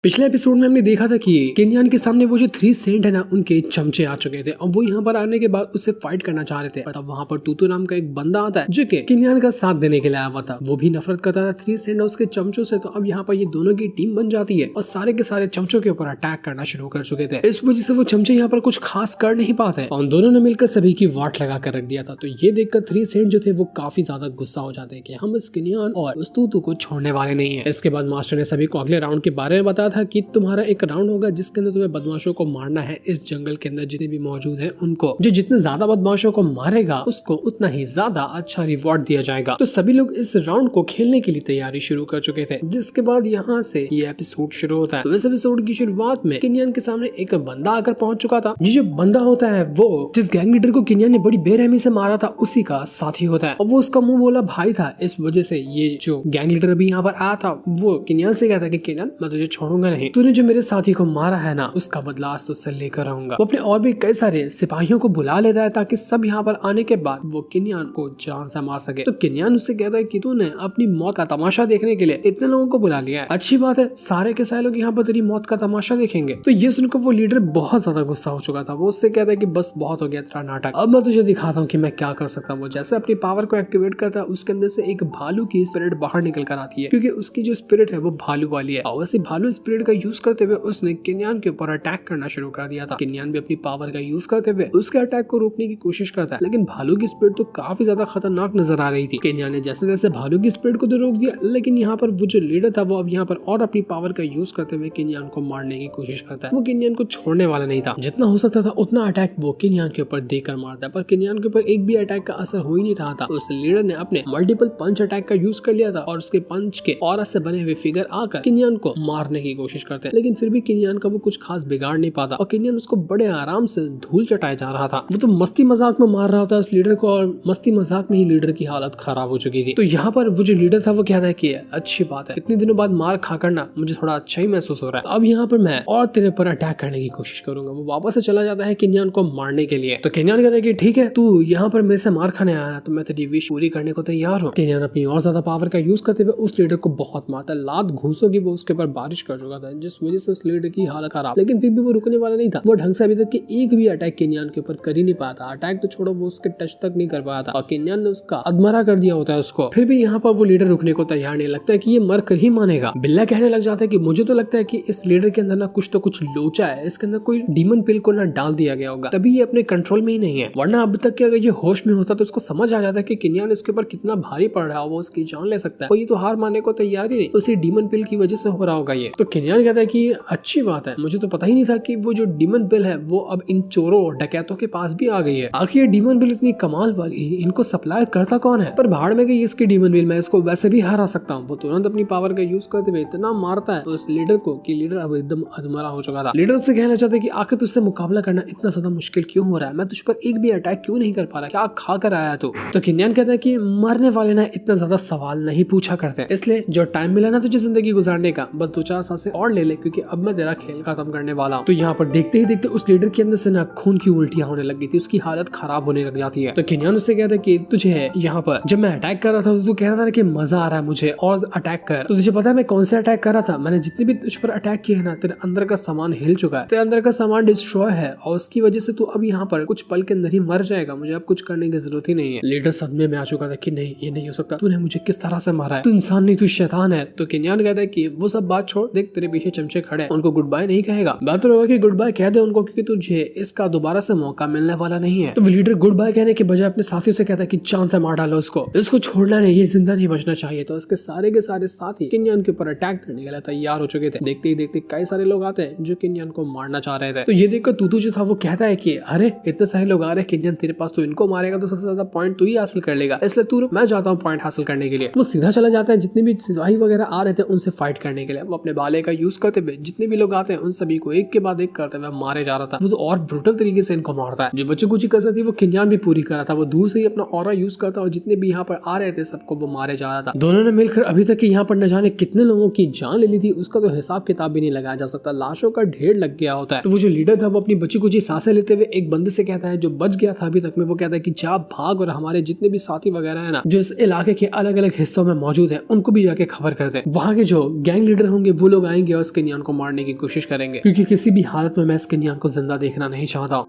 पिछले एपिसोड में हमने देखा था कि केन्यान के सामने वो जो 3 सेंट है ना, उनके चमचे आ चुके थे। अब वो यहाँ पर आने के बाद उससे फाइट करना चाह रहे थे। तब वहाँ पर तूतू नाम का एक बंदा आता है जो कि केन्यान का साथ देने के लिए आया हुआ था। वो भी नफरत करता था 3 सेंट और उसके चमचों से। तो अब यहाँ पर ये दोनों की टीम बन जाती है और सारे के सारे चमचों के ऊपर अटैक करना शुरू कर चुके थे। इस वजह से वो चमचे यहाँ पर कुछ खास कर नहीं पाते और दोनों ने मिलकर सभी की वाट लगा कर रख दिया था। तो ये देखकर 3 सेंट जो थे वो काफी ज्यादा गुस्सा हो जाते हैं कि हम इस केन्यान और उस तूतू को छोड़ने वाले नहीं है। इसके बाद मास्टर ने सभी को अगले राउंड के बारे में बताया था कि तुम्हारा एक राउंड होगा जिसके अंदर तुम्हें बदमाशों को मारना है। इस जंगल के अंदर जितने भी मौजूद हैं उनको, जो जितने ज्यादा बदमाशों को मारेगा उसको उतना ही ज्यादा अच्छा रिवॉर्ड दिया जाएगा। तो सभी लोग इस राउंड को खेलने के लिए तैयारी शुरू कर चुके थे। जिसके बाद यहाँ से ये एपिसोड शुरू होता है। तो इस एपिसोड की शुरुआत में केन्यान के सामने एक बंदा आकर पहुंच चुका था। ये जो बंदा होता है वो जिस गैंग लीडर को केन्यान ने बड़ी बेरहमी से मारा था उसी का साथी होता है और वो उसका मुंह बोला भाई था। इस वजह से ये जो गैंग लीडर अभी यहाँ पर आया था वो केन्यान से कहता है कि केन्यान मैं तुझे छोड़ूंगा नहीं, तूने जो मेरे साथी को मारा है ना उसका बदला आज तुझसे लेकर आऊंगा। वो अपने और भी कई सारे सिपाहियों को बुला लेता है ताकि सब यहाँ पर आने के बाद वो केन्यान को जान से मार सके। तो केन्यान उससे कहता है कि तूने अपनी मौत का तमाशा देखने के लिए इतने लोगों को बुला लिया है, अच्छी बात है, सारे के सारे लोग यहाँ पर तेरी मौत का तमाशा देखेंगे। तो ये सुनकर वो लीडर बहुत ज्यादा गुस्सा हो चुका था। वो उससे कहता है कि बस बहुत हो गया तेरा नाटक, अब मैं तुझे दिखाता हूँ कि मैं क्या कर सकता हूँ। वो जैसे अपनी पावर को एक्टिवेट करता है उसके अंदर से एक भालू की स्पिरिट बाहर निकल कर आती है क्योंकि उसकी जो स्पिरिट है वो भालू वाली है। और वैसे भालू स्पिरिट का यूज करते हुए उसने केन्यान के ऊपर अटैक करना शुरू कर दिया था। केन्यान भी अपनी पावर का यूज करते हुए उसके अटैक को रोकने की कोशिश करता है, लेकिन भालू की स्पीड तो काफी ज्यादा खतरनाक नजर आ रही थी। केन्यान ने जैसे जैसे भालू की स्पीड को तो रोक दिया, लेकिन यहाँ पर वो जो लीडर था वो अब यहाँ पर और अपनी पावर का यूज करते हुए केन्यान को मारने की कोशिश करता है। वो केन्यान को छोड़ने वाला नहीं था, जितना हो सकता था उतना अटैक वो केन्यान के ऊपर देकर मारता है, पर केन्यान के ऊपर एक भी अटैक का असर हो ही नहीं रहा था। उस लीडर ने अपने मल्टीपल पंच अटैक का यूज कर लिया था और उसके पंच के ऑरा से बने हुए फिगर आकर केन्यान को मारने की कोशिश करते हैं, लेकिन फिर भी केन्यान का वो कुछ खास बिगाड़ नहीं पाता और केन्यान उसको बड़े आराम से धूल चटाया जा रहा था। वो तो मस्ती मजाक में मार रहा था उस लीडर को और मस्ती मजाक में ही लीडर की हालत खराब हो चुकी थी। तो यहाँ पर वो जो लीडर था वो कहता है कि अच्छी बात है, इतने दिनों बाद मार खा करना मुझे थोड़ा अच्छा ही महसूस हो रहा है, अब यहाँ पर मैं और तेरे पर अटैक करने की कोशिश करूंगा। वो वापस से चला जाता है केन्यान को मारने के लिए। तो केन्यान कहता है कि ठीक है, तू यहाँ पर मेरे से मार खाने आया तो मैं तेरी विश पूरी करने को तैयार हूँ। केन्यान अपनी और ज्यादा पावर का यूज करते हुए उस लीडर को बहुत मारता है। लात घूसों की वो उसके ऊपर बारिश कर चुका था जिस वजह से उस लीडर की हालत खराब, लेकिन फिर भी वो रुकने वाला नहीं था। वो ढंग से अभी तक के एक भी अटैक केन्यान के ऊपर कर ही नहीं पाया था। अटैक तो छोड़ो, वो उसके टच तक नहीं कर पाया था और केन्यान ने उसका अधमरा कर दिया होता है उसको। फिर भी यहाँ पर वो लीडर रुकने को तैयार नहीं, लगता है कि ये मर कर ही मानेगा। बिल्ला कहने लग जाता है कि मुझे तो लगता है कि इस लीडर के अंदर ना कुछ तो कुछ लोचा है, इसके अंदर कोई डीमन पिल को ना डाल दिया गया होगा, तभी ये अपने कंट्रोल में ही नहीं है। वरना अब तक के अगर ये होश में होता तो उसको समझ आ जाता है कि केन्यान इसके ऊपर कितना भारी पड़ रहा है, वो उसकी जान ले सकता है। और ये तो हार मानने को तैयार ही नहीं, उसी डीमन पिल की वजह से हो रहा होगा ये। तो केन्यान कहता है कि अच्छी बात है, मुझे तो पता ही नहीं था कि वो जो डीमन पिल है वो अब इन चोरों और डकैतों के पास भी आ गई है। आखिर डीमन बिल इतनी कमाल वाली, इनको सप्लाई करता कौन है? पर भाड़ में गई इसकी डीमन बिल, मैं इसको वैसे भी हरा सकता हूँ। वो तुरंत अपनी पावर का यूज करते हुए इतना मारता है उस लीडर को कि लीडर अब एकदम अधमरा हो चुका था। लीडर उससे कहना चाहते कि आखिर तुझसे मुकाबला करना इतना ज्यादा मुश्किल क्यों हो रहा है? मैं तुझ पर एक भी अटैक क्यों नहीं कर पा रहा? क्या खा कर आया तू? तो केन्यान कहता है कि मरने वाले ना इतना ज्यादा सवाल नहीं पूछा करते, इसलिए जो टाइम मिला ना तुझे जिंदगी गुजारने का, बस 2-4 सांसें और ले ले क्योंकि अब मैं तेरा खेल खत्म करने वाला हूँ। तो यहाँ पर देखते ही देखते उस लीडर के अंदर से ना खून की उल्टियां होने लग गई थी, उसकी हालत खराब होने लग जाती है। तो केन्यान उससे कहता है कि तुझे यहाँ पर जब मैं अटैक कर रहा था तो तू कह रहा था कि मजा आ रहा है मुझे और अटैक कर, तो तुझे पता है मैं कौन से अटैक कर रहा था? मैंने जितने भी तुझ पर अटैक किए हैं ना, तेरे अंदर का सामान हिल चुका है, तेरे अंदर का सामान डिस्ट्रॉय है और उसकी वजह से तू अब यहाँ पर कुछ पल के अंदर ही मर जाएगा, मुझे अब कुछ करने की जरूरत ही नहीं है। लीडर सदमे में आ चुका था कि नहीं, ये नहीं हो सकता, तूने मुझे किस तरह से मारा है, तू इंसान नहीं तू शैतान है। तो केन्यान कहता है कि वो सब बात छोड़, देख तेरे पीछे चमचे खड़े, उनको गुड बाय नहीं कहेगा, बेहतर होगा कि गुड बाय कह दे उनको क्योंकि तुझे इसका दोबारा से मौका मिलने वाला नहीं है। तो लीडर गुड बाय कहने के बजाय अपने साथियों से कहता है कि जान से मार डालो इसको छोड़ना नहीं, ये जिंदा नहीं बचना चाहिए। तो इसके सारे के सारे साथी केन्यान के ऊपर अटैक करने के लिए तैयार हो चुके थे। देखते ही देखते कई सारे लोग आते हैं जो केन्यान को मारना चाह रहे थे। तो ये देखकर तूतू जो था वो कहता है कि अरे इतने सारे लोग आ रहे हैं केन्यान तेरे पास, तो इनको मारेगा तो सबसे ज्यादा पॉइंट तू ही हासिल कर लेगा, इसलिए तू मैं जाता हूँ पॉइंट हासिल करने के लिए। वो सीधा चला जाता है, जितने भी सिपाही वगैरह आ रहे थे उनसे फाइट करने के लिए। वो अपने बाले का यूज करते हुए जितने भी लोग आते हैं उन सभी को एक के बाद एक करते हुए मारे जा रहा था। वो तो और ब्रूटल तरीके से इनको मारता है। जो बच्चों कुछ कसर थी वो केन्यान भी पूरी कर रहा था, वो दूर से ही अपना ऑरा यूज करता और जितने भी यहाँ पर आ रहे थे सबको वो मारे जा रहा था। दोनों ने मिलकर अभी तक यहाँ पर न जाने कितने लोगों की जान ले ली थी, उसका तो हिसाब किताब भी नहीं लगाया जा सकता, लाशों का ढेर लग गया होता है। तो वो जो लीडर था वो अपनी बच्ची कुछ सांसें लेते हुए एक बंदे से कहता है जो बच गया था अभी तक में, वो कहता है कि जा भाग और हमारे जितने भी साथी वगैरह है ना जो इस इलाके के अलग अलग हिस्सों में मौजूद है उनको भी जाके खबर कर दे। वहाँ के जो गैंग लीडर होंगे वो लोग आएंगे और स्किनियान को मारने की कोशिश करेंगे, क्योंकि किसी भी हालत में मैं स्किनियान को जिंदा देखना नहीं चाहता।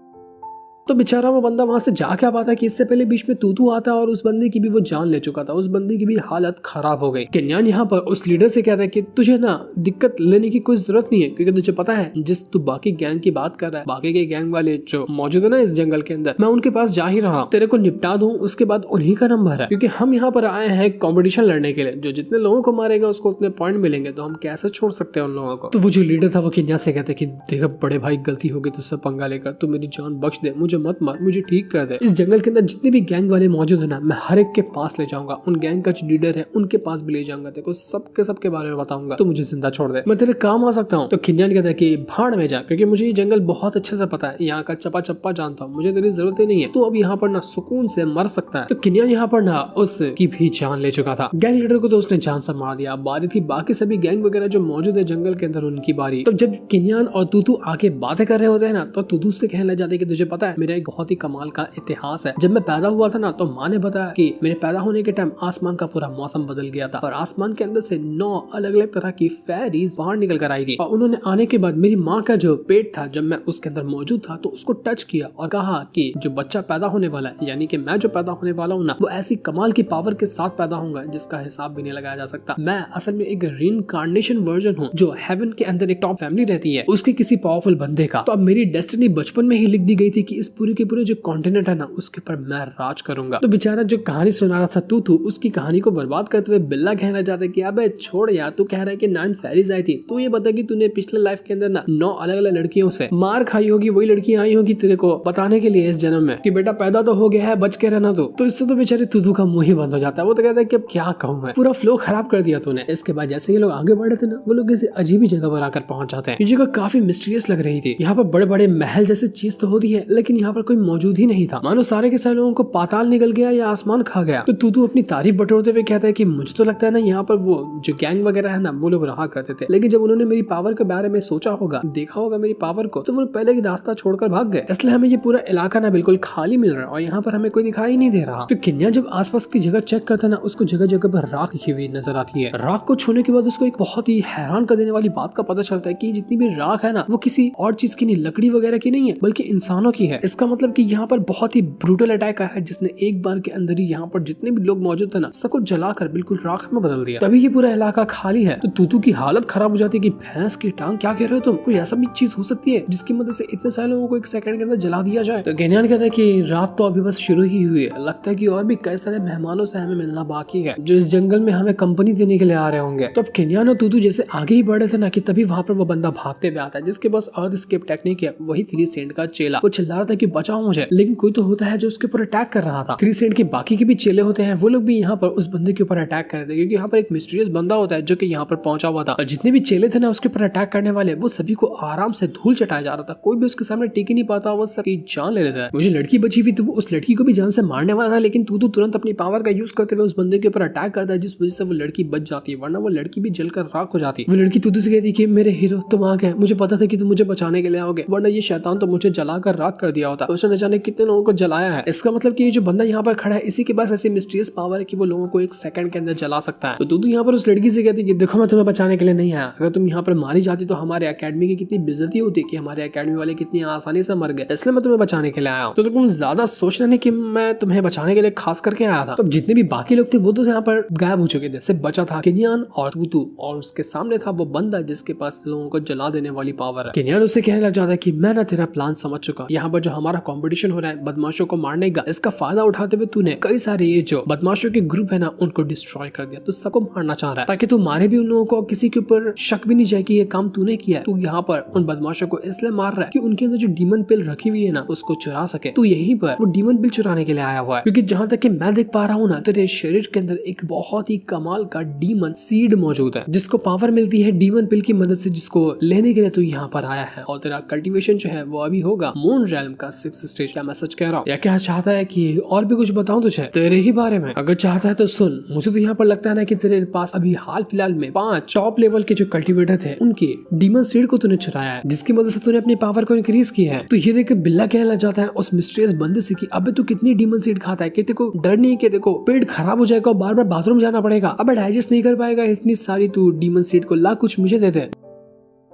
तो बेचारा वो बंदा वहां से जा क्या पाता है कि इससे पहले बीच में तूतू आता है और उस बंदे की भी वो जान ले चुका था। उस बंदे की भी हालत खराब हो गई। किन्यान यहाँ पर उस लीडर से कहता है कि तुझे ना दिक्कत लेने की कोई जरूरत नहीं है, क्योंकि तुझे पता है जिस तू बाकी गैंग की बात कर रहा है, बाकी के गैंग वाले जो मौजूद है ना इस जंगल के अंदर, मैं उनके पास जा ही रहा, तेरे को निपटा दूं, उसके बाद उन्हीं का नंबर है, क्योंकि हम यहाँ पर आए हैं कॉम्पिटिशन लड़ने के लिए। जो जितने लोगों को मारेगा उसको उतने पॉइंट मिलेंगे, तो हम कैसे छोड़ सकते हैं उन लोगों को। तो वो जो लीडर था वो किन्या से कहते कि देखा बड़े भाई, गलती हो गई, तुझसे पंगा लेकर, तू मेरी जान बख्श दे, मुझे मत मार, मुझे ठीक कर दे। इस जंगल के अंदर जितने भी गैंग वाले मौजूद है ना, मैं हर एक के पास ले जाऊंगा, उन गैंग का जो लीडर है उनके पास भी ले जाऊंगा, देखो सबके बारे में बताऊंगा, तो मुझे जिंदा छोड़ दे, मैं तेरे काम आ सकता हूँ। तो किन्यान कहता है कि भाड़ में जा, क्योंकि मुझे ये जंगल बहुत अच्छे से पता है, यहाँ का चप्पा चप्पा जानता हूँ, मुझे तेरी जरूरत ही नहीं है, तो अब यहाँ पर ना सुकून से मर सकता है। तो किन्यान यहाँ पर ना उसकी भी जान ले चुका था। गैंग लीडर को तो उसने जान से मार दिया। बारी थी बाकी सभी गैंग वगैरह जो मौजूद है जंगल के अंदर, उनकी बारी। तो जब किन्यान और तूतू आके बातें कर रहे होते हैं ना, तो तूतू से कहने लग जाते कि तुझे पता है मेरा एक बहुत ही कमाल का इतिहास है। जब मैं पैदा हुआ था ना, तो माँ ने बताया कि मेरे पैदा होने के टाइम आसमान का पूरा मौसम बदल गया था और आसमान के अंदर से 9 अलग अलग तरह की फेरीज बाहर निकल कर आई थी, और उन्होंने आने के बाद मेरी माँ का जो पेट था, जब मैं उसके अंदर मौजूद था, तो उसको टच किया और कहा कि जो बच्चा पैदा होने वाला है, यानी कि मैं जो पैदा होने वाला हूँ ना, वो ऐसी कमाल की पावर के साथ पैदा होगा जिसका हिसाब भी नहीं लगाया जा सकता। मैं असल में एक रीइंकार्नेशन वर्जन हूँ, जो हेवन के अंदर एक टॉप फैमिली रहती है उसके किसी पावरफुल बंदे का। तो अब मेरी डेस्टिनी बचपन में ही लिख दी गई थी कि इस पूरे के पूरे जो कॉन्टिनेंट है ना, उसके ऊपर मैं राज करूंगा। तो बेचारा जो कहानी सुना रहा था तूतू, उसकी कहानी को बर्बाद करते हुए बिल्ला कहना चाहता है कि अबे छोड़ यार, तू कह रहा है कि 9 फेरीज आई थी, तू ये बता कि तूने पिछले लाइफ के अंदर ना 9 अलग अलग लड़कियों से मार खाई होगी, वही लड़कियां आई होगी तेरे को बताने के लिए इस जन्म में कि बेटा पैदा तो हो गया है, बच के रहना। तो इससे तो बेचारे तूतू का मुंह ही बंद हो जाता है। वो तो कहता है कि अब क्या कहूं मैं, पूरा फ्लो खराब कर दिया तूने। इसके बाद जैसे ये लोग आगे बढ़े थे ना, वो लोग किसी अजीब जगह पर आकर पहुंच जाते हैं। ये जगह काफी मिस्टीरियस लग रही थी। यहाँ पर बड़े बड़े महल जैसे चीज तो होती है, लेकिन यहाँ पर कोई मौजूद ही नहीं था, मानो सारे के सारे लोगों को पाताल निकल गया या आसमान खा गया। तो तूतू अपनी तारीफ बटोरते हुए कहता है कि मुझे तो लगता है ना यहाँ पर वो जो गैंग वगैरह है ना, वो लोग रहा करते थे, लेकिन जब उन्होंने मेरी पावर के बारे में सोचा होगा, देखा होगा मेरी पावर को, तो वो पहले ही रास्ता छोड़कर भाग गए। इसलिए हमें ये पूरा इलाका ना बिल्कुल खाली मिल रहा है और यहाँ पर हमें कोई दिखाई नहीं दे रहा। तो किन्या जब आसपास की जगह चेक करता है ना, उसको जगह जगह पर राख लिखी हुई नजर आती है। राख को छूने के बाद उसको एक बहुत ही हैरान कर देने वाली बात का पता चलता है कि जितनी भी राख है ना, वो किसी और चीज की नहीं, लकड़ी वगैरह की नहीं है, बल्कि इंसानों की है। इसका मतलब कि यहाँ पर बहुत ही ब्रूटल अटैक आया है, जिसने एक बार के अंदर ही यहाँ पर जितने भी लोग मौजूद थे ना, सबको जलाकर बिल्कुल राख में बदल दिया। तभी ये पूरा इलाका खाली है। तो तूतू की हालत खराब हो जाती है कि भैंस की टांग, क्या कह रहे हो तुम? कोई ऐसा भी चीज हो सकती है जिसकी मदद से इतने सारे लोगों को एक सेकंड के अंदर जला दिया जाए? तो किन्यान कहता है कि रात तो अभी बस शुरू ही हुई है, लगता है कि और भी कई सारे मेहमानों से हमें मिलना बाकी है, जो इस जंगल में हमें कंपनी देने के लिए आ रहे होंगे। तो अब किन्यान और तूतू जैसे आगे ही बढ़े थे ना, कि तभी वहां पर वो बंदा भागते हुए आता है जिसके पास अर्थ स्केप टेक्निक है, वही 3 सेंट का चेला। वो चिल्ला रहा था कि बचाओ मुझे, लेकिन कोई तो होता है जो उसके ऊपर अटैक कर रहा था। 3 सेंट के बाकी के भी चेले होते हैं, वो लोग भी यहाँ पर उस बंदे के ऊपर अटैक कर रहे थे, क्योंकि यहाँ पर एक मिस्टीरियस बंदा होता है जो कि यहाँ पर पहुंचा हुआ था। और जितने भी चेले थे ना उसके ऊपर अटैक करने वाले, वो सभी को आराम से धूल चटाया जा रहा था। कोई भी उसके सामने टिक ही नहीं पाता, वो सबकी जान ले लेता है। मुझे लड़की बची हुई थी, वो उस लड़की को भी जान से मारने वाला था, लेकिन तू तुरंत अपनी पावर का यूज करते हुए उस बंदे के ऊपर अटैक करता है, जिस वजह से वो लड़की बच जाती है, वरना वो लड़की भी जलकर राख हो जाती। वो लड़की तूतू से कहती कि मेरे हीरो तुम आ गए, मुझे पता था कि तुम मुझे बचाने के लिए आओगे, वरना ये शैतान तो मुझे जलाकर राख कर दिया होता। उसने न जाने कितने लोगों को जलाया है। इसका मतलब कि ये जो बंदा यहाँ पर खड़ा है, इसी के पास ऐसी मिस्टीरियस पावर है कि वो लोगों को एक सेकंड के अंदर जला सकता है। तो तू यहाँ पर उस लड़की से कहती कि देखो मैं तुम्हें बचाने के लिए नहीं आया, अगर तुम यहाँ पर मारी जाती तो हमारे एकेडमी की कितनी बेइज्जती होती, कि हमारे एकेडमी वाले कितनी आसानी से मर गए, इसलिए मैं तुम्हें बचाने के लिए आया हूँ। तो तुम ज्यादा सोचना नहीं कि मैं तुम्हें बचाने के लिए खास करके आया था। तो जितने भी बाकी लोग थे वो तो यहाँ पर गायब हो चुके थे, सिर्फ बचा था किन्यान और तूतू, और उसके सामने था वो बंदा जिसके पास लोगों को जला देने वाली पावर है। किन्यान उससे कहने लग जाता है कि मैं ना तेरा प्लान समझ चुका, यहाँ पर जो हमारा कॉम्पिटिशन हो रहा है बदमाशों को मारने का, इसका फायदा उठाते हुए तूने कई सारे ये जो बदमाशों के ग्रुप है ना उनको डिस्ट्रॉय कर दिया। तो सबको मारना चाह रहा है ताकि तू मारे भी उन लोगों को, किसी के ऊपर शक भी नहीं जाए कि ये काम तूने किया है। तू यहाँ पर उन बदमाशों को इसलिए मार रहा है कि उनके अंदर जो डीमन पिल रखी हुई है ना उसको चुरा सके। तू यहीं पर वो डीमन पिल चुराने के लिए आया हुआ है, क्योंकि जहाँ तक कि मैं देख पा रहा हूँ ना, तेरे शरीर के अंदर एक बहुत ही कमाल का डीमन सीड मौजूद है, जिसको पावर मिलती है डीमन पिल की मदद से, जिसको लेने के लिए तू यहाँ पर आया है। और तेरा कल्टीवेशन जो है वो अभी होगा मून रेल्म का 6th स्टेज। क्या मैं सच कह रहा हूँ या क्या चाहता है कि और भी कुछ बताऊं तुझे तेरे ही बारे में? अगर चाहता है तो सुन। मुझे तो यहाँ पर लगता है ना कि तेरे पास अभी हाल फिलहाल में 5 टॉप लेवल के जो कल्टीवेटर थे उनके डीमन सीड को तूने चुराया है, जिसकी मदद से तूने अपनी पावर को इंक्रीज किया है। तो ये देख बिल्ला कहने लग जाता है उस मिस्टीरियस बंदे से कि अबे तू कितनी डीमन सीड खाता है, कि तेरे को डर नहीं है कि देखो पेट खराब हो जाएगा और बार बार बाथरूम जाना पड़ेगा, अब डाइजेस्ट नहीं कर पाएगा इतनी सारी, तू डीमन सीड को ला कुछ मुझे दे दे।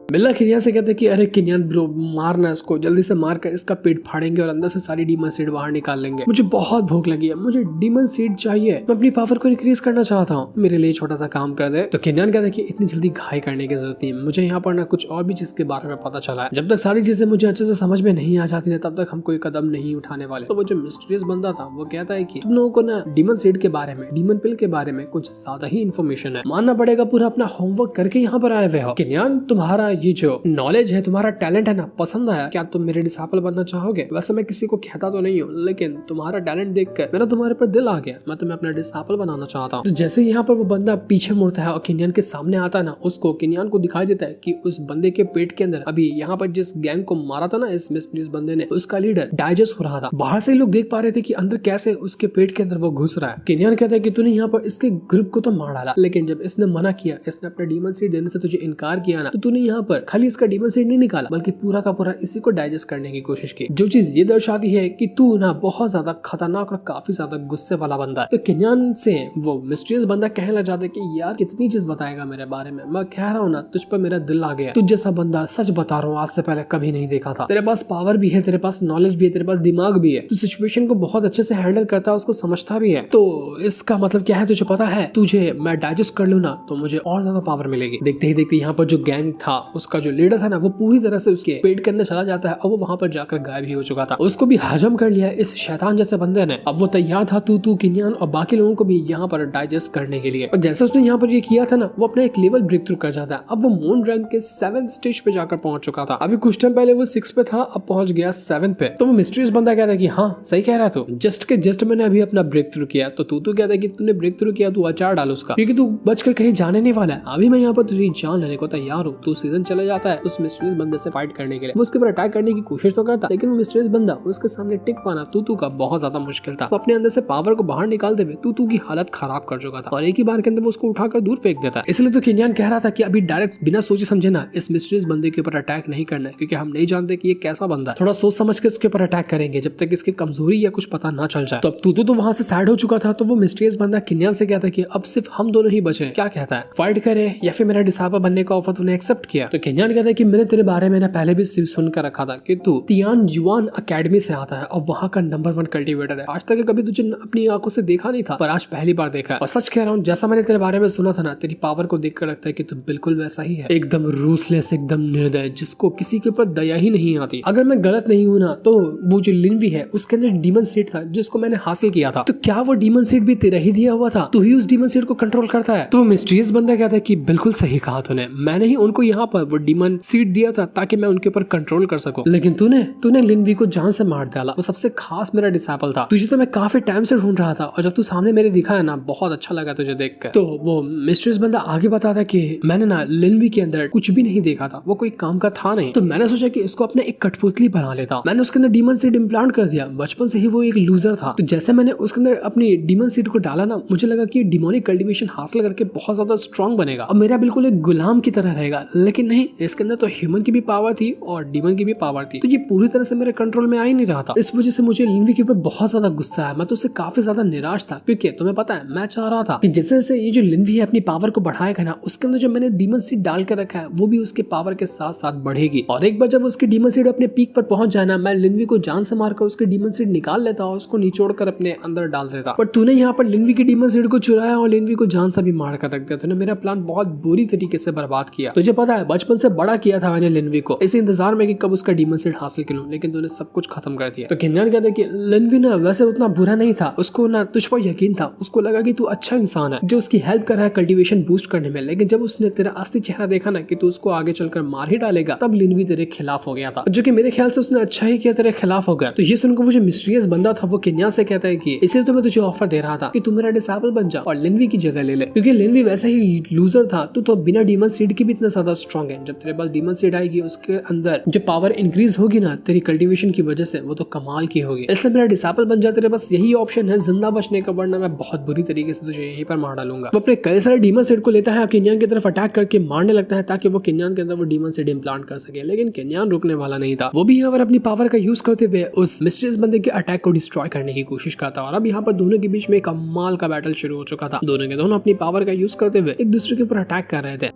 बिल्ला किनियान से कहता है कि अरे किनियान ब्रो, मारना इसको, जल्दी से मार कर इसका पेट फाड़ेंगे और अंदर से सारी डीमन सीड बाहर निकाल लेंगे। मुझे बहुत भूख लगी है, मुझे डीमन सीड चाहिए, मैं अपनी पावर को इंक्रीज करना चाहता हूँ, मेरे लिए छोटा सा काम कर दे। तो किनियान कहता है कि इतनी जल्दी घाई करने की जरूरत नहीं, मुझे यहाँ पर ना कुछ और भी चीज के बारे में पता चला है। जब तक सारी चीजें मुझे अच्छे से समझ में नहीं आ जाती ना, तब तक हम कोई कदम नहीं उठाने वाले। तो वो जो मिस्टीरियस बंदा था वो कहता है कि तुम लोगों को ना डीमन सीड के बारे में, डीमन पिल के बारे में कुछ ज्यादा ही इन्फॉर्मेशन है, मानना पड़ेगा पूरा अपना होमवर्क करके यहाँ पर आए हुए हो। किनियान, तुम्हारा ये जो नॉलेज है, तुम्हारा टैलेंट है ना, पसंद आया। क्या तुम मेरे डिसाइपल बनना चाहोगे? वैसे मैं किसी को कहता तो नहीं हूँ, लेकिन तुम्हारा टैलेंट देखकर मेरा तुम्हारे पर दिल आ गया, मैं तुम्हें अपना डिसाइपल बनाना चाहता हूँ। तो जैसे यहाँ पर वो बंदा पीछे मुड़ता है और किनियान के सामने आता है ना, उसको किनियान को दिखाई देता है कि उस बंदे के पेट के अंदर अभी यहाँ पर जिस गैंग को मारा था ना इस मिस्टीरियस बंदे ने, उसका लीडर डाइजेस्ट हो रहा था। बाहर से लोग देख पा रहे थे कि अंदर कैसे उसके पेट के अंदर वो घुस रहा है। किनियान कहता है कि तूने यहाँ पर इसके ग्रुप को तो मार डाला, लेकिन जब इसने मना किया, इसने अपना डीमन सीड देने से तुझे इनकार किया ना, तो तूने यहाँ पर खाली इसका डीमन सीड नहीं निकाला, बल्कि पूरा का पूरा इसी को डाइजेस्ट करने की कोशिश की। जो चीज ये दर्शाती है कि तू ना बहुत ज्यादा खतरनाक और काफी ज्यादा गुस्से वाला बंदा है। तो किनियान से वो मिस्टीरियस बंदा कहने लग जाता है कि यार कितनी चीज बताएगा मेरे बारे में, मैं कह रहा हूँ ना तुझ पर मेरा दिल आ गया। तुझ जैसा बंदा, सच बता रहा हूँ, आज से पहले कभी नहीं देखा था। तेरे पास पावर भी है, तेरे पास नॉलेज भी है, तेरे पास दिमाग भी है, तू सिचुएशन को बहुत अच्छे से हैंडल करता है, उसको समझता भी है। तो इसका मतलब क्या है तुझे पता है? तुझे मैं डाइजेस्ट कर लूँ ना तो मुझे और ज्यादा पावर मिलेगी। देखते ही देखते यहाँ पर जो गैंग था, उसका जो लीडर था ना, वो पूरी तरह से उसके पेट के अंदर चला जाता है और वो वहां पर जाकर गायब ही हो चुका था। उसको भी हजम कर लिया इस शैतान जैसे बंदे ने। अब वो तैयार था तू किनियान और बाकी लोगों को भी यहाँ पर डाइजेस्ट करने के लिए। और जैसे उसने यहाँ पर ये किया था ना, वो अपना एक लेवल ब्रेक थ्रू कर जाता है। अब वो मून रैंक के 7th स्टेज पे जाकर पहुंच चुका था। अभी कुछ टाइम पहले वो 6 पे था, अब पहुंच गया 7 पे। तो वो मिस्टीरियस बंदा कहता है कि हाँ सही कह रहा तू, जस्ट मैंने अभी अपना ब्रेक थ्रू किया। तो तू कहता है कि तूने ब्रेक थ्रू किया, तू अचार डाल उसका, क्योंकि तू बचकर कहीं जाने नहीं वाला है। अभी मैं यहाँ पर तुझे जान लेने को तैयार हूँ। तू सीजन चला जाता है उस मिस्टीरियस बंदे से फाइट करने के लिए। वो उसके ऊपर अटैक करने की कोशिश तो करता, लेकिन वो मिस्टीरियस बंदा उसके सामने टिक पाना तू का बहुत ज्यादा मुश्किल था। वो अपने अंदर से पावर को बाहर निकालते हुए तू की हालत खराब कर चुका था और एक ही बार के अंदर वो उसको उठाकर दूर फेंक देता। इसलिए तो किनियान कह रहा था कि अभी डायरेक्ट बिना सोचे समझे ना इस मिस्टीरियस बंदे के ऊपर अटैक नहीं करना है, क्योंकि हम नहीं जानते कि ये कैसा बंदा है। थोड़ा सोच समझ के इसके ऊपर अटैक करेंगे जब तक इसकी कमजोरी या कुछ पता ना चल जाए। तो अब तू वहां से सैड हो चुका था। तो वो मिस्टीरियस बंदा किनियान से कहता है कि अब सिर्फ हम दोनों ही बचे, क्या कहता है, फाइट करे या फिर मेरा डिसाइपल बनने का ऑफर तूने एक्सेप्ट किया? तो किनियान कहता है कि मैंने तेरे बारे में ना पहले भी सुनकर रखा था कि तू तियान युआन अकेडमी से आता है और वहाँ का नंबर 1 कल्टीवेटर है। आज तक कभी तुझे अपनी आंखों से देखा नहीं था, पर आज पहली बार देखा है। और सच कह रहा हूँ, जैसा मैंने तेरे बारे में सुना था ना, तेरी पावर को देखकर लगता है कि तू बिल्कुल वैसा ही है, एकदम रूथलेस, एकदम निर्दय, जिसको किसी के ऊपर दया ही नहीं आती। अगर मैं गलत नहीं हूँ ना, तो वो जो लिनवी है उसके अंदर डीमन सीड था जिसको मैंने हासिल किया था। तो क्या वो डीमन सीड भी तेरा ही दिया हुआ था? तू ही उस डीमन सीड को कंट्रोल करता है? तो मिस्टीरियस बंदा कहता है कि बिल्कुल सही कहा तूने, मैंने ही उनको यहाँ पर वो डीमन सीड दिया था ताकि मैं उनके ऊपर कंट्रोल कर सकूं। लेकिन तूने लिनवी को जान से मार डाला। वो सबसे खास मेरा डिसाइपल था, तुझे तो मैं काफी टाइम से ढूंढ रहा था और जब तू सामने मेरे दिखा है ना, बहुत अच्छा लगा तुझे देखकर। तो वो मिस्टीरियस बंदा आगे बताता कि मैंने ना लिनवी के अंदर कुछ भी नहीं देखा था, वो कोई काम का था नहीं। तो मैंने सोचा कि इसको अपने एक कठपुतली बना लेता। मैंने उसके अंदर डीमन सीड इम्प्लांट कर दिया। बचपन से ही वो एक लूजर था, तो जैसे मैंने उसके अंदर अपनी डीमन सीड को डाला ना, मुझे लगा कि डिमोनिक कल्टीवेशन हासिल करके बहुत ज्यादा स्ट्रॉन्ग बनेगा और मेरा बिल्कुल एक गुलाम की तरह रहेगा। लेकिन नहीं, इसके अंदर तो ह्यूमन की भी पावर थी और डीमन की भी पावर थी, तो ये पूरी तरह से मेरे कंट्रोल में आ ही नहीं रहा था। इस वजह से मुझे लिनवी के ऊपर बहुत ज्यादा गुस्सा है। मैं तो उससे काफी ज्यादा निराश था, क्योंकि तुम्हें पता है मैं चाह रहा था कि जैसे जैसे ये जो लिनवी है अपनी पावर को बढ़ाएगा ना, उसके अंदर जो मैंने डीमन सीड डाल कर रखा है वो भी उसके पावर के साथ साथ बढ़ेगी। और एक बार जब उसकी डीमन सीड अपने पीक पर पहुंच जाए ना, मैं लिनवी को जान से मारकर उसके डीमन सीड निकाल लेता और उसको निचोड़ कर अपने अंदर डाल देता। पर तूने यहाँ पर लिनवी की डीमन सीड को चुराया और लिनवी को जान से भी मार कर रख दिया। तूने मेरा प्लान बहुत बुरी तरीके से बर्बाद किया। तुझे पता है बचपन से बड़ा किया था मैंने लिनवी को, इस इंतजार में कि कब उसका डीमन सीड हासिल कर लूं, लेकिन तूने सब कुछ खत्म कर दिया। तो किनियान कहता है कि लिनवी ना वैसे उतना बुरा नहीं था, उसको ना तुझ पर यकीन था, उसको लगा कि तू अच्छा इंसान है जो उसकी हेल्प कर रहा है कल्टीवेशन बूस्ट करने में। लेकिन जब उसने तेरा असली चेहरा देखा ना कि तू उसको आगे चलकर मार ही डालेगा, तब लिनवी तेरे खिलाफ हो गया था, जो कि मेरे ख्याल से उसने अच्छा ही किया, तेरे खिलाफ हो गया। तो ये सुनकर वो जो मिस्टीरियस बंदा था वो किनियान से कहता है कि इसलिए तो मैं तुझे ऑफर दे रहा था कि तू मेरा डिसाइपल बन जा और लिनवी की जगह ले ले, क्योंकि लिनवी वैसे ही लूजर था, तू तो बिना डीमन सीड के भी इतना ज्यादा स्ट्रॉन्ग है। जब तेरे पास डीमन सीड आएगी, उसके अंदर जो पावर इंक्रीज होगी ना तेरी कल्टीवेशन की वजह से, वो तो कमाल की होगी। इसलिए मेरा डिसाइपल बन जा, तेरे पास यही ऑप्शन है जिंदा बचने का, वरना मैं बहुत बुरी तरीके से तुझे यहीं पर मार डालूंगा। वो अपने कई सारे डीमन सीड को लेता है, किनियान की तरफ अटैक करके मारने लगता है ताकि वो किनियान के अंदर वो डीमन सीड इम्प्लांट कर सके। लेकिन किनियान रुकने वाला नहीं था, वो भी यहाँ पर अपनी पावर का यूज करते हुए उस मिस्टीरियस बंदे के अटैक को डिस्ट्रॉय करने की कोशिश करता। और अब यहाँ पर दोनों के बीच में कमाल का बैटल शुरू हो चुका था। दोनों के दोनों अपनी पावर का यूज करते हुए एक दूसरे के ऊपर अटैक कर रहे थे।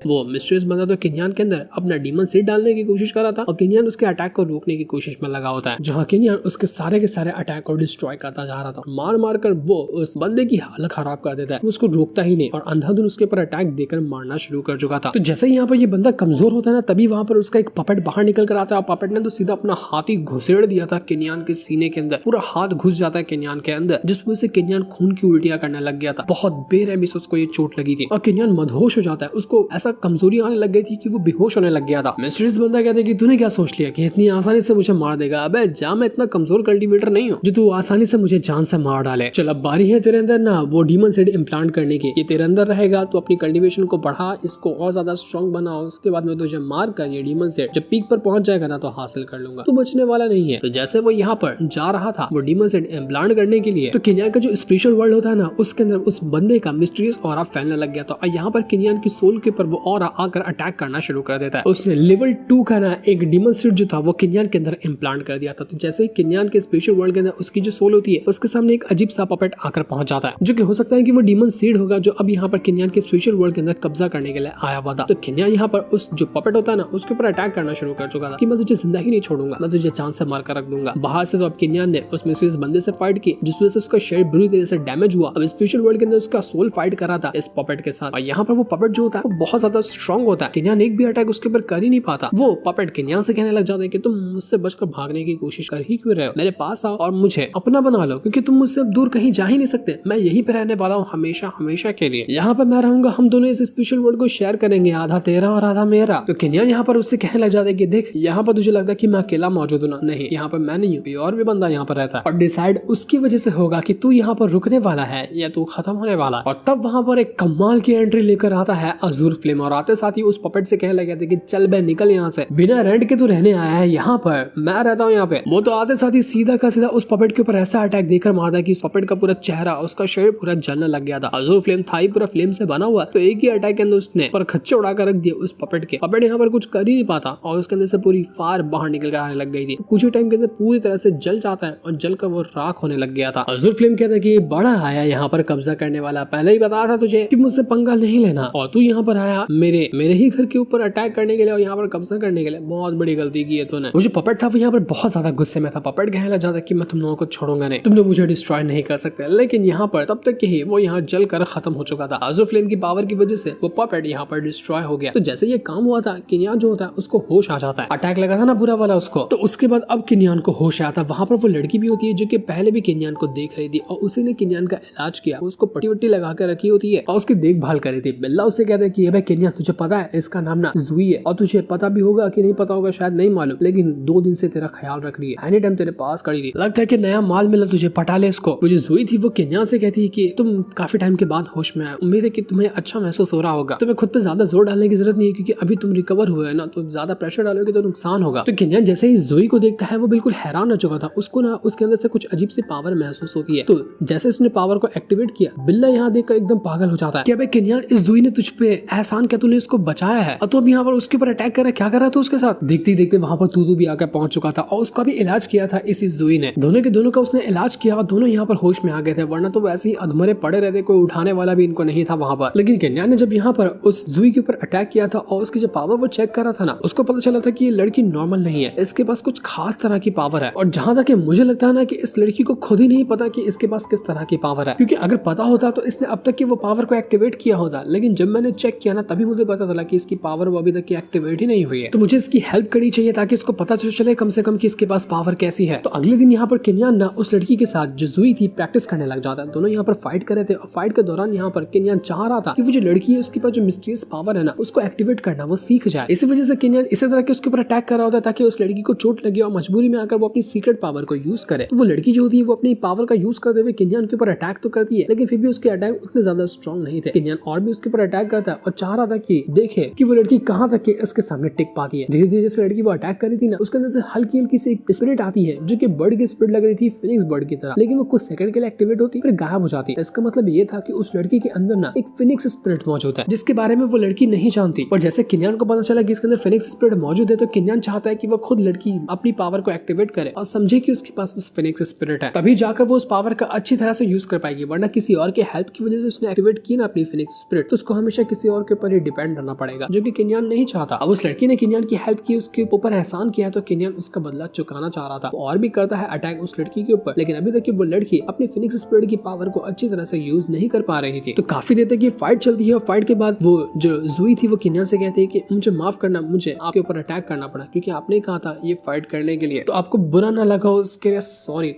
वो मिस्ट्रियस बंदा तो किन्यान के अंदर अपना डीमन सीड डालने की कोशिश कर रहा था और किन्यान उसके अटैक को रोकने की कोशिश में लगा होता है, जहाँ किन्यान उसके सारे के सारे अटैक को डिस्ट्रॉय करता जा रहा था। मार मार कर वो उस बंदे की हालत खराब कर देता है, उसको रोकता ही नहीं और अंधाधुन उसके ऊपर अटैक देकर मारना शुरू कर चुका था। तो जैसे ही यहाँ पर ये बंदा कमजोर होता है ना, तभी वहाँ पर उसका एक पपेट बाहर निकल कर आता है और पपेट ने तो सीधा अपना हाथ ही घुसेड़ दिया था किन्यान के सीने के अंदर। पूरा हाथ घुस जाता है किन्यान के अंदर, जिस वजह से किन्यान खून की उल्टियां करने लग गया था। बहुत बेरहमी से उसको ये चोट लगी थी और किन्यान मदहोश हो जाता है। उसको ऐसा कमजोरी आने लग गई थी कि वो बेहोश होने लग गया था। मिस्ट्रियस बंदा कहता है कि तूने क्या सोच लिया कि इतनी आसानी से मुझे मार देगा? अबे जा, मैं इतना कमजोर कल्टीवेटर नहीं हूँ जो तू आसानी से मुझे जान से मार डाले। चल अब बारी है तेरे अंदर ना वो डीमन सीड इम्प्लांट करने की। ये तेरे अंदर रहेगा, तो अपनी कल्टीवेशन को बढ़ा, इसको और ज्यादा स्ट्रॉन्ग बनाओ। उसके बाद में तुझे मार कर ये डीमन सीड जब पीक पर पहुंच जाएगा ना, तो हासिल कर लूंगा, तू बचने वाला नहीं है। तो जैसे वो यहाँ पर जा रहा था वो डीमन सीड इम्प्लांट करने के लिए, तो किन्यान का जो स्पिरिचुअल वर्ल्ड होता है ना, उसके अंदर उस बंदे का मिस्टीरियस ऑरा फैलने लग गया था और यहाँ पर किन्यान की सोल के ऊपर वो ऑरा आकर अटैक करना शुरू कर देता है। उसने लेवल 2 का ना एक डीमन सीड जो था वो किन्यान के अंदर इम्प्लांट कर दिया था। तो जैसे ही किन्यान के स्पिरिचुअल वर्ल्ड के अंदर उसकी जो सोल होती है, उसके सामने एक अजीब सा पपेट आकर पहुंच जाता है, जो कि हो सकता है कि वो डीमन सीड होगा जो अब यहाँ पर किन्यान के स्पिरिचुअल वर्ल्ड के अंदर कब्जा करने के लिए आया हुआ था। तो किन्यान यहाँ पर उस जो पपेट होता है ना, उसके ऊपर अटैक करना शुरू कर चुका था कि मैं तुझे जिंदा ही नहीं छोड़ूंगा, मैं तुझे जान से मार कर रख दूंगा। बाहर से तो अब किन्यान ने उस मिस्टीरियस बंदे से फाइट की, जिस वजह से उसका शरीर बुरी तरह से डैमेज हुआ। अब स्पिरिचुअल वर्ल्ड के अंदर उसका सोल फाइट कर रहा था इस पपेट के साथ और यहाँ पर वो पपेट जो होता है वो बहुत ज्यादा स्ट्रॉन्ग होता है। किन्यान एक भी अटैक उसके ऊपर कर ही नहीं पाता। वो पपेट किन्यान से कहने लग जाता है कि तुम मुझसे बचकर भागने की कोशिश कर ही क्यों रहे हो? मेरे पास आओ और मुझे अपना बना लो, क्योंकि तुम मुझसे दूर कहीं जा ही नहीं सकते। मैं यहीं पे रहने वाला हूँ हमेशा हमेशा के लिए। यहाँ पर मैं रहूंगा, हम दोनों इस स्पिरिचुअल वर्ल्ड को शेयर करेंगे, आधा तेरा और आधा मेरा। तो किन्यान यहाँ पर उससे कहने लग जाता है कि देख, यहाँ पर तुझे लगता है कि मैं अकेला मौजूद हूँ ना? नहीं, यहाँ पर मैं नहीं हूँ, और भी बंदा यहाँ पर रहता है और डिसाइड उसकी वजह से होगा कि तू यहाँ पर रुकने वाला है या तू खत्म होने वाला। और तब वहाँ पर एक कमाल की एंट्री लेकर आता है अजूर फ्लेम और आते साथ ही उस पपेट से कहने लगे थे कि चल बे निकल यहाँ से, बिना रेंट के तू रहने आया है यहाँ पर, मैं रहता हूँ यहाँ पे। वो तो आते साथ ही सीधा का सीधा उस पपेट के ऊपर ऐसा अटैक देकर मारता है कि उस पपेट का पूरा चेहरा, उसका शरीर पूरा जलने लग गया था। अजूर फ्लेम था ही पूरा फ्लेम से बना हुआ, तो एक ही अटैक के अंदर उसने पर खच्चे उड़ाकर रख दिए उस पपेट के। पपेट यहाँ पर कुछ कर ही नहीं पाता और उसके अंदर से पूरी फायर बाहर निकल कर आने लग गई थी। कुछ ही टाइम के अंदर पूरी तरह से जल जाता है और जल कर वो राख होने लग गया था। अजूर फ्लेम कहता है कि बड़ा आया यहाँ पर कब्जा करने वाला, पहले ही बताया था तुझे कि मुझसे पंगा नहीं लेना, और तू यहाँ पर आया मेरे ही घर के ऊपर अटैक करने के लिए और यहाँ पर कब्जा करने के लिए। बहुत बड़ी गलती की है तूने। वो जो पपेट था वो यहाँ पर बहुत ज्यादा गुस्से में था। पपेट कहने लग जाता कि मैं तुम लोगों को छोड़ूंगा नहीं, तुम लोग मुझे डिस्ट्रॉय नहीं कर सकते। लेकिन यहाँ पर तब तक ही वो यहाँ जल कर खत्म हो चुका था। अजूर फ्लेम की पावर की वजह से वो पपेट यहाँ पर डिस्ट्रॉय हो गया। तो जैसे ये काम हुआ था, किन्यान जो होता है उसको होश आ जाता है। अटैक लगा था ना बुरा वाला उसको, तो उसके बाद अब किन्यान को होश आया था। वहां पर वो लड़की भी होती है जो कि पहले भी किन्यान को देख रही थी और उसी ने किन्यान का इलाज किया, उसको पट्टी वट्टी लगा कर रखी होती है और उसकी देखभाल करी थी। बिल्ला उससे कहता है कि भाई किन्यान, तुझे पता है इसका नाम ना जुई है और तुझे पता भी होगा कि नहीं पता होगा, शायद नहीं मालूम, लेकिन 2 दिन से तेरा ख्याल रख रही है, एनी टाइम तेरे पास खड़ी थी, लगता है कि नया माल मिला तुझे, पटा ले इसको। वो जो जुई थी वो किन्यान से कहती है कि तुम काफी टाइम के बाद होश में आए, उम्मीद है कि तुम्हें अच्छा महसूस हो रहा होगा, तुम्हें खुद पे ज्यादा जोर डालने की जरूरत नहीं है क्योंकि अभी तुम रिकवर हुए है ना, तो ज्यादा प्रेशर डालोगे तो नुकसान होगा। तो किन्यान जैसे ही जुई को देखता है वो बिल्कुल हैरान हो चुका था। उसको ना उसके अंदर से कुछ अजीब सी पावर महसूस होती है। तो जैसे उसने पावर को एक्टिवेट किया, बिल्ला यहाँ देखकर एकदम पागल हो जाता है कि अबे किन्यान, इस जुई ने तुझ पे एहसान क्या, तूने इसको बचाया है और तू अब यहाँ पर उसके ऊपर अटैक कर रहा है, क्या कर रहा था उसके साथ? देखते देखते वहां पर तू भी आकर पहुंच चुका था और उसका भी इलाज किया था इसी जुई ने। दोनों के दोनों का उसने इलाज किया और दोनों यहाँ पर होश में आ गए थे, वरना तो वैसे ही अधमरे पड़े रहते, कोई उठाने वाला भी इनको नहीं था वहां पर। लेकिन किन्यान ने जब यहाँ पर उस जुई के ऊपर अटैक किया था और उसकी जो पावर वो चेक कर रहा था ना, उसको पता चला था कि ये लड़की नॉर्मल नहीं है, इसके पास कुछ खास तरह की पावर है। और जहां तक मुझे लगता है ना कि इस लड़की को खुद ही नहीं पता कि इसके पास किस तरह की पावर है, क्योंकि अगर पता होता तो इसने अब तक की वो पावर को एक्टिवेट किया होता। लेकिन जब मैंने चेक किया ना, तभी मुझे पता चला कि इसकी पावर वो अभी तक की एक्टिवेट ही नहीं हुई है। तो मुझे इसकी हेल्प करनी चाहिए ताकि इसको पता तो चले कम से कम कि इसके पास पावर कैसी है। तो अगले दिन यहाँ पर किन्यान ना उस लड़की के साथ जो जुई थी प्रैक्टिस करने लग जाता है। दोनों यहाँ पर फाइट कर रहे थे और फाइट के दौरान यहाँ पर किन्यान चाह रहा था कि वो जो लड़की है उसके पास जो मिस्टीरियस पावर है ना, उसको एक्टिवेट करना वो सीख जाए। इसी वजह से किन्यान इसी तरह के उसके ऊपर अटैक कर रहा होता है ताकि उस लड़की को चोट लगे और मजबूरी में आकर वो अपनी सीक्रेट पावर को यूज करे। तो वो लड़की जो होती है वो अपनी पावर का यूज करते हुए किन्यान के ऊपर अटैक तो करती है, लेकिन फिर भी उसके अटैक उतने ज्यादा स्ट्रॉन्ग नहीं थे। किन्यान और भी उसके ऊपर अटैक करता है और चाह रहा था कि देखे कि वो लड़की कहाँ तक के इसके सामने टिक पाती है। धीरे धीरे जैसे लड़की वो अटैक कर रही थी ना, उसके अंदर से हल्की हल्की सी स्पिरिट आती है जो कि बर्ड की स्पिरिट लग रही थी, फिनिक्स बर्ड की तरह, लेकिन वो कुछ सेकंड के लिए एक्टिवेट होती फिर गायब हो जाती। इसका मतलब ये था कि उस लड़की के अंदर ना एक फिनिक्स स्पिरिट मौजूद है जिसके बारे में वो लड़की नहीं जानती। और जैसे किन्यान को पता चला कि इसके अंदर फिनिक्स स्पिरिट मौजूद है, तो किन्यान चाहता है कि वो खुद लड़की अपनी पावर को एक्टिवेट करे और समझे कि उसके पास उस फिनिक्स स्पिरिट है, तभी जाकर वो उस पावर का अच्छी तरह से यूज कर पाएगी। वरना किसी और के हेल्प की वजह से उसने एक्टिवेट की ना अपनी फिनिक्स स्पिरिट, तो उसको हमेशा किसी और के ऊपर पर ही डिपेंड रहना पड़ेगा, जो कि किन्यान नहीं चाहता। अब उस लड़की ने किन्यान की हेल्प की, उसके ऊपर एहसान किया, तो किन्यान उसका बदला चुकाना चाह रहा था और भी करता है अटैक उस लड़की के ऊपर। लेकिन अभी तक कि वो लड़की अपनी फिनिक्स स्पिरिट की पावर को अच्छी तरह से यूज नहीं कर पा रही थी। तो काफी देर तक ये फाइट चलती है और फाइट के बाद वो जो जुई थी वो किन्यान से कहती है कि मुझे माफ करना, मुझे आपके ऊपर अटैक करना पड़ा क्योंकि आपने कहा था ये फाइट करने के लिए, तो आपको बुरा ना लगा उसके लिए सॉरी।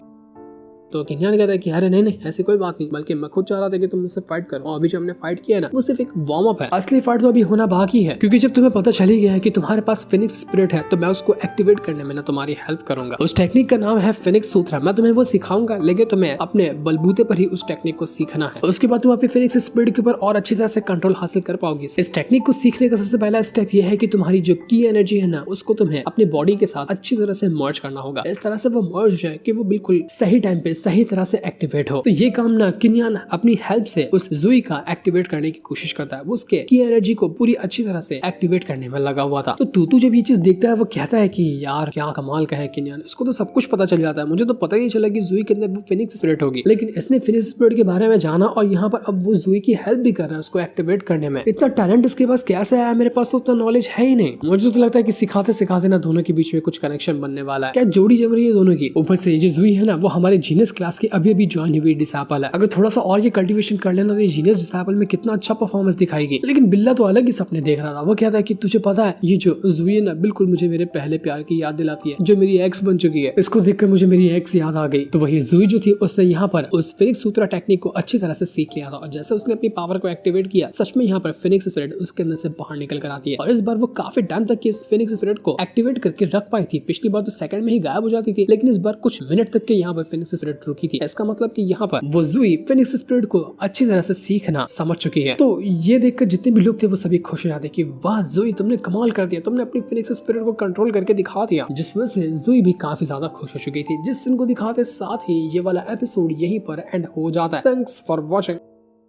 तो किन्यान कहता है कि अरे नहीं ऐसी कोई बात नहीं, बल्कि मैं खुद चाह रहा था कि तुम मुझसे फाइट करो और अभी जो हमने फाइट किया है ना वो सिर्फ एक वार्म अप है, असली फाइट तो अभी होना बाकी है। क्योंकि जब तुम्हें पता चल ही गया है कि तुम्हारे पास फिनिक्स स्पिरिट है तो मैं उसको एक्टिवेट करने में ना तुम्हारी हेल्प करूंगा। उस टेक्निक का नाम है फिनिक्स सूत्र। मैं तुम्हें वो सिखाऊंगा, लेकिन तुम्हें अपने बलबूते पर ही उस टेक्निक को सीखना है। उसके बाद तुम अपनी फिनिक्स स्पिरिट के ऊपर और अच्छी तरह से कंट्रोल हासिल कर पाओगी। इस टेक्निक को सीखने का सबसे पहला स्टेप यह है कि तुम्हारी जो की एनर्जी है ना उसको तुम्हें अपनी बॉडी के साथ अच्छी तरह से मर्ज करना होगा। इस तरह से वो मर्ज हो जाए कि वो बिल्कुल सही टाइम पे सही तरह से एक्टिवेट हो। तो ये काम ना किन्यान अपनी हेल्प से उस जुई का एक्टिवेट करने की कोशिश करता है। वो उसके की एनर्जी को पूरी अच्छी तरह से एक्टिवेट करने में लगा हुआ था। तो तूतू जब ये चीज देखता है वो कहता है कि यार क्या कमाल का है किन्यान, इसको तो सब कुछ पता चल जाता है, मुझे तो पता ही नहीं चला कि जुई के अंदर वो फिनिक्स स्पिरिट होगी। लेकिन इसने फिनिक्स स्पिरिट के बारे में जाना और यहाँ पर अब वो जुई की हेल्प भी कर रहा है उसको एक्टिवेट करने में। इतना टैलेंट इसके पास कैसे आया, मेरे पास तो उतना नॉलेज है ही नहीं। मुझे तो लगता है कि सिखाते सिखाते ना दोनों के बीच में कुछ कनेक्शन बनने वाला है। क्या जोड़ी जम रही है दोनों की। ऊपर से जो जुई है ना वो हमारे जीनियस क्लास की अभी ज्वाइन हुई डिसाइपल है। अगर थोड़ा सा और ये कल्टीवेशन कर लेना तो ये जीनियस डिसाइपल में कितना अच्छा परफॉर्मेंस दिखाएगी। लेकिन बिल्ला तो अलग ही सपने देख रहा था। वो कहता है कि तुझे पता है ये जो जुई है ना बिल्कुल मुझे मेरे पहले प्यार की याद दिलाती है जो मेरी एक्स बन चुकी है। इसको देखकर मुझे मेरी एक्स याद आ गई। तो वही जुई जो थी उसने यहाँ पर उस फिनिक्स सूत्रा टेक्निक को अच्छी तरह से सीख लिया था और जैसे उसने अपनी पावर को एक्टिवेट किया सच में यहाँ पर फिनिक्स स्पिरिट उसके अंदर से बाहर निकल कर आती है। और इस बार वो काफी टाइम तक इस फिनिक्स स्पिरिट को एक्टिवेट करके रख पाई थी। पिछली बार तो सेकंड में ही गायब हो जाती थी, लेकिन इस बार कुछ मिनट तक के यहाँ पर फिनिक्स स्पिरिट रुकी थी। इसका मतलब कि यहाँ पर वो जुई फिनिक्स स्पिरिट को अच्छी तरह से सीखना समझ चुकी है। तो ये देखकर जितने भी लोग थे वो सभी खुश हो जाते कि वाह जुई तुमने कमाल कर दिया, तुमने अपनी फिनिक्स स्पिरिट को कंट्रोल करके दिखा दिया। जिस वजह से जुई भी काफी ज्यादा खुश हो चुकी थी। जिस दिन को दिखाते साथ ही ये वाला एपिसोड यहीं पर एंड हो जाता है। Thanks for watching.